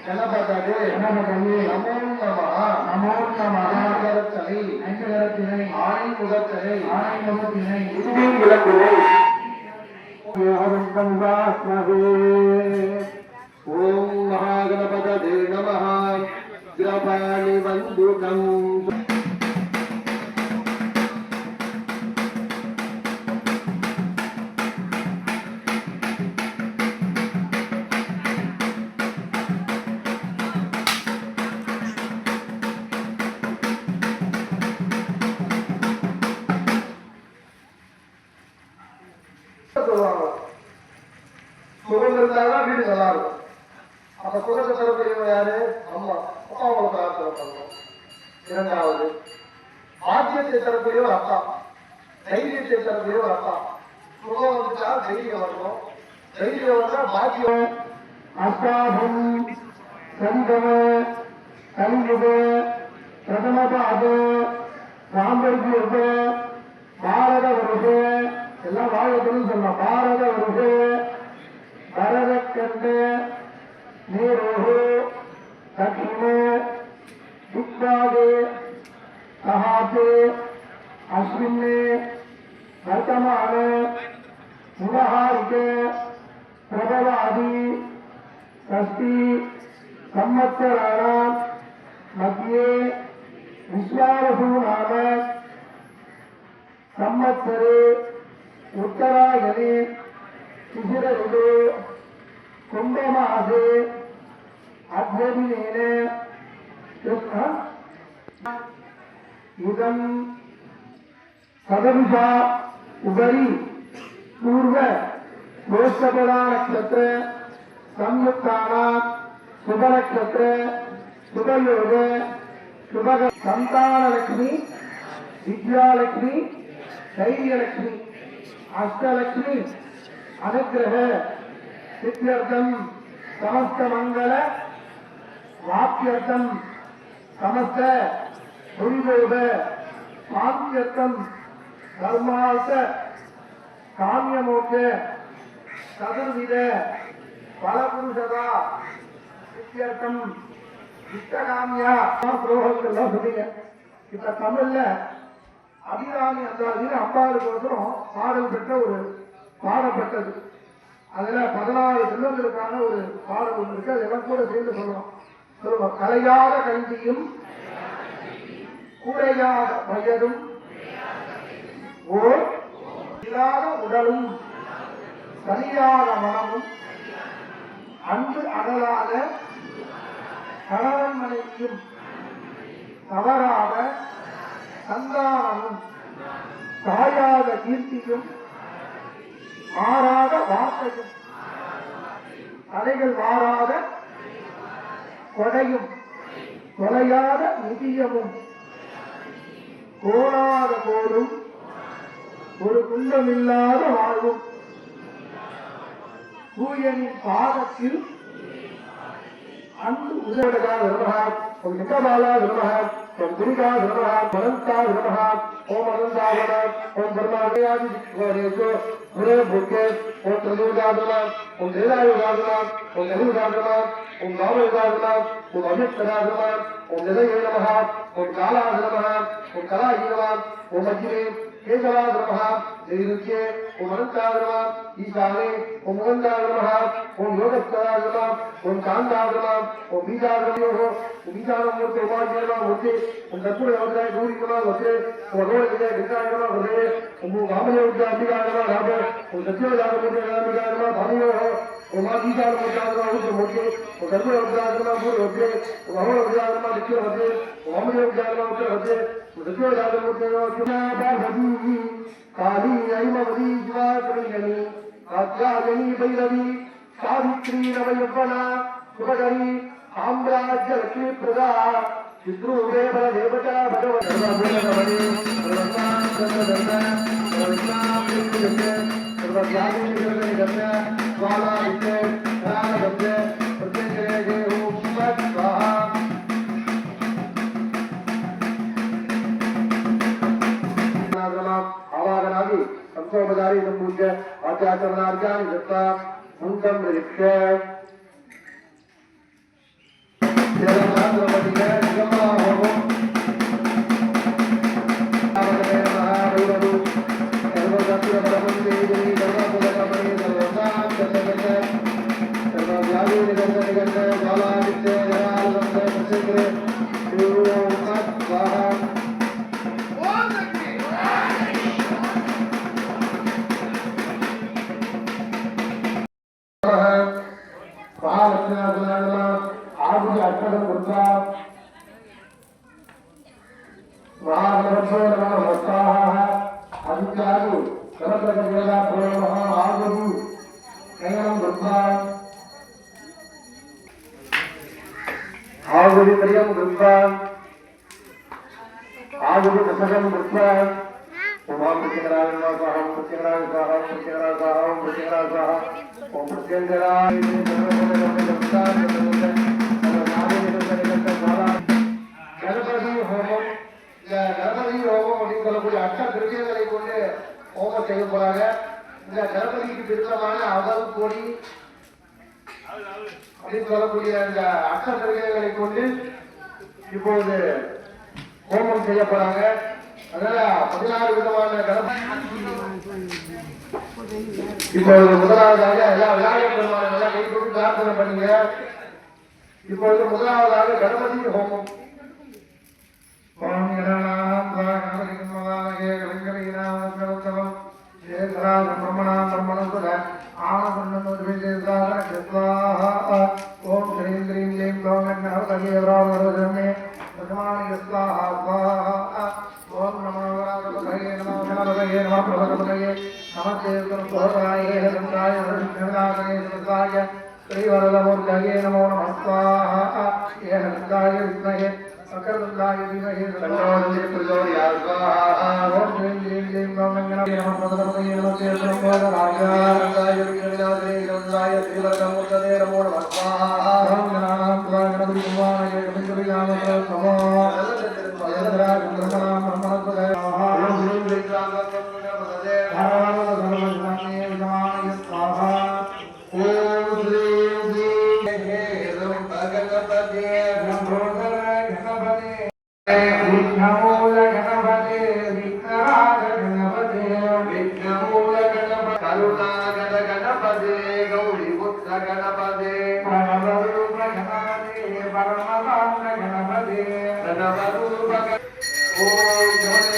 கணபதே கணபதே நமோ நமஹ நமோ நமஹ ஐங்கரத்தினை ஐங்கரத்தினை ஆணை முகத்தினை ஆணை முகத்தினை இந்திய விளக்குனை ஓம் மகாகணபதே நமஹ கிரபாணி வந்துகம் சுகம் இருந்தால்தான் வீடு நல்லா இருக்கும். அப்ப சுகத்தை தரக்கூடியவங்க யாரு? அம்மா. அப்பாவோட பிரார்த்தனை பண்ணணும். இரண்டாவது பாக்கியத்தை தரக்கூடியவர் அப்பா, தைரியத்தை தரக்கூடியவர் அப்பா. சுகம் வந்துட்டா தைரியம் வரணும், தைரியம் வந்தா பாக்கியம். அஸ்தாபம் சந்தம கலியுக பிரதமபாத சாம்பர்கியுக பாரத வருஷ எல்லாம் வாழத்துன்னு சொல்லலாம். பாரத வருஷ பரதக்கண்ட நீரோஹோ தட்சிண திக்பாகே சஹாசே அஸ்வின்னே வர்த்தமான முனஹாரிகே பிரபவாதி षष्ठी संवत्सराणां मध्ये विश्वावसु नाम संवत्सरे उत्तरायणे शिशिर ऋतु कुंभमासे अद्यदिनेन इदं सदविषा उपरि पूर्व गोष्ठपदा नक्षत्र संयुक्तानां शुभ नक्षत्र शुभ योग शुभ संतान लक्ष्मी विद्यालक्ष्मी धैर्यलक्ष्मी अष्टलक्ष्मी अनुग्रह सिद्ध्यर्थम समस्त मंगल वाप्यर्थम समस्त भूरिभोग शांत्यर्थम धर्मार्थ काम्यमोक्ष चतुर्विध பலபுருஷதா சித்தியர்த்தம் இஷ்டகாமியா ஸ்லோகங்கள் சொன்னீங்க. இப்ப தமிழ்ல அபிராமி அந்தாதியில் அம்பாளுக்கோசரம் பாடல் பெற்ற ஒரு பாடப்பட்டது. அதுல 14 செல்வங்களுக்கான ஒரு பாடல் ஒன்று இருக்கு. அதெல்லாம் கூட சேர்ந்து சொல்லணும். சொல்லுவோம். கலையாத கல்வியும் கூடையாத வயதும் ஓர் இல்லாத உடலும் சரியாத மனமும் அன்பு அகலாத கணவன் மனைவியும் தவறாத சந்தானமும் தாயாத கீர்த்தியும் மாறாத வார்த்தையும் தலைகள் மாறாத கொடையும் தொலையாத நிதியமும் கோணாத கோடும் ஒரு குண்டமில்லாத வாழ்வும் சூரியனின் பாதத்தில் அன்பு உதவடகா விரமஹாத் ஓம் நிகபாலா விரமஹாத் ஓம் துரிகா விரமஹாத் மனந்தா விரமஹாத் ஓம் அனந்தாவனாத் ஓம் பிரம்மாதயாதி விக்வரேஜோ குரே புக்கே ஓம் திரியுகாதனாத் ஓம் தேதாயுகாதனாத் ஓம் நெருகாதனாத் ஓம் நாமயுகாதனாத் ஓம் அமித்கராதனாத் ஓம் நிதயே நமஹாத் ஓம் காலாத நமஹாத் ஓம் கலாயி நமஹாத் ஓம் அஜ்ரே केशवाद नमः नैऋत्ये ओम अनंताद नमः ईशाने ओम मुकुंदाद नमः ओम योगस्थाद नमः ओम कांताद नमः ओम बीजाद नमः ओम बीजाद मूर्ति उपाध्याय नमः मूर्ति ओम दत्पुर अवतार गौरी नमः वसे ओम अघोर विजय विद्या नमः वसे ओम वामदेव विद्या अंबिका नमः राम ओम सत्यवदान मूर्ति अंबिका नमः भामियो ओम बीजाद मूर्ति नमः मूर्ति ओम दत्पुर अवतार नमः मूर्ति वसे ओम अघोर विद्या नमः दिक्य वसे ओम वामदेव विद्या नमः उत्तर वसे काली ऐमवती जीवाकर्णी कात्यायनी भैरवी सावित्री नवयौवना शुभकरी साम्राज्य लक्ष्मी प्रदा चिद्रूपे बलदेवता भगवती संसोपदारी संपूज्य आचार्यवनार्गानि दत्ता मुंडं निरीक्ष्य இதெல்லாம் சாஸ்திரம் பார்த்தீங்க நிகம்பலா ஹோமம் ஆகுதி அற்புதம் கொடுத்தா अधिकारू सर्वप्रगतिवेदा प्रेमः आगुरु नयनं कृत्वा आगुरु प्रियं कृत्वा आगुरु दशकं कृत्वा ओम प्रत्यंगराय नमः ओम प्रत्यंगराय स्वाहा ओम प्रत्यंगराय स्वाहा ओम प्रत्यंगराय स्वाहा ओम प्रत्यंगराय गणपति होमम கணபதி ஹோமம் அப்படின்னு சொல்லக்கூடிய அஷ்ட திருவியங்களை கொண்டு ஹோமம் செய்ய போறாங்க. இந்த கணபதிக்கு பிடித்தமான அவல் கொடி அப்படின்னு சொல்லக்கூடிய இந்த அஷ்ட திருவியங்களை கொண்டு இப்பொழுது ஹோமம் செய்ய போறாங்க. அதனால 16 விதமான கணபதி இப்பொழுது முதலாவதாக எல்லா விநாயகர் பெருமானங்களை கை கொண்டு பிரார்த்தனை பண்ணுங்க. இப்பொழுது முதலாவதாக கணபதி ஹோமம் ஓம் கணநாம் கணபதிக்கும் மகாமகே கலிங்கரீனாமஸ்வரம் சேகராஜ பிரம்மணாம் பிரம்மணசுர ஆனந்தன்னோத்விஜேசாகர கிருத்வாஹா ஓம் ஸ்ரீம் க்ரீம் க்ளீம் க்ளௌம் கணபதியவராமரஜமே பிரமாணி ஸ்வாஹா ஸ்வாஹா ஓம் நமோ கணபதயே நமோ கணபதயே நமோ பிரபதபதயே நமஸ்தே சர்வதாயே ஹரந்தாய ஹரநாதயே சர்வதாய ஸ்ரீவரதமூர்த்தயே நமோ நமः ஸ்வாஹா ஏ ஹரந்தாய வித்மஹே सकर्दंदाय विमहे तन्नोदे प्रचोदयात् स्वाहा ओम ह्रीं ह्रीं क्लीं गौं गणपतये नमः प्रदपतये नमः तेजोमोदराय रंगाय विघ्नविनाशने गौराय श्रीवरदमूर्तये नमो नमः स्वाहा ओम गणानां त्वा गणपति कुमारये कपिकवियामः नमो यन्द्राय ब्रह्मणां ब्रह्मणस्पतये स्वाहा ओम ह्रीं क्लीं गौं गणपतये हरहर सर्वज्ञाने विद्वाय स्वाहा ओम ह्रीं क्लीं हे गणपतये नमो विघ्नमूल गणपते विघ्नराज गणपते विघ्नमूल गणपते करुणागण गणपते गौरीपुत्र गणपते प्रणवरूप गणपते परमकांड गणपते प्रणवरूप ओम जय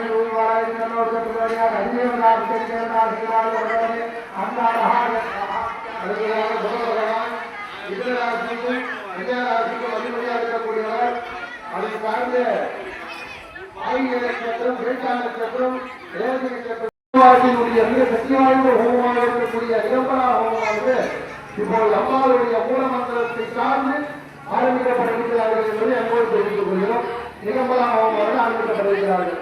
गुरुवायूर இப்போது அம்மாவுடைய மூலமந்திரத்தை சார்ந்து ஆரம்பிக்கப்பட்டிருக்கிறார்கள் என்பதை அங்கோடு தெரிவித்துக் கொள்கிறோம். நிகம்பலா ஹோமம் ஆரம்பிக்கப்பட்டிருக்கிறார்கள்.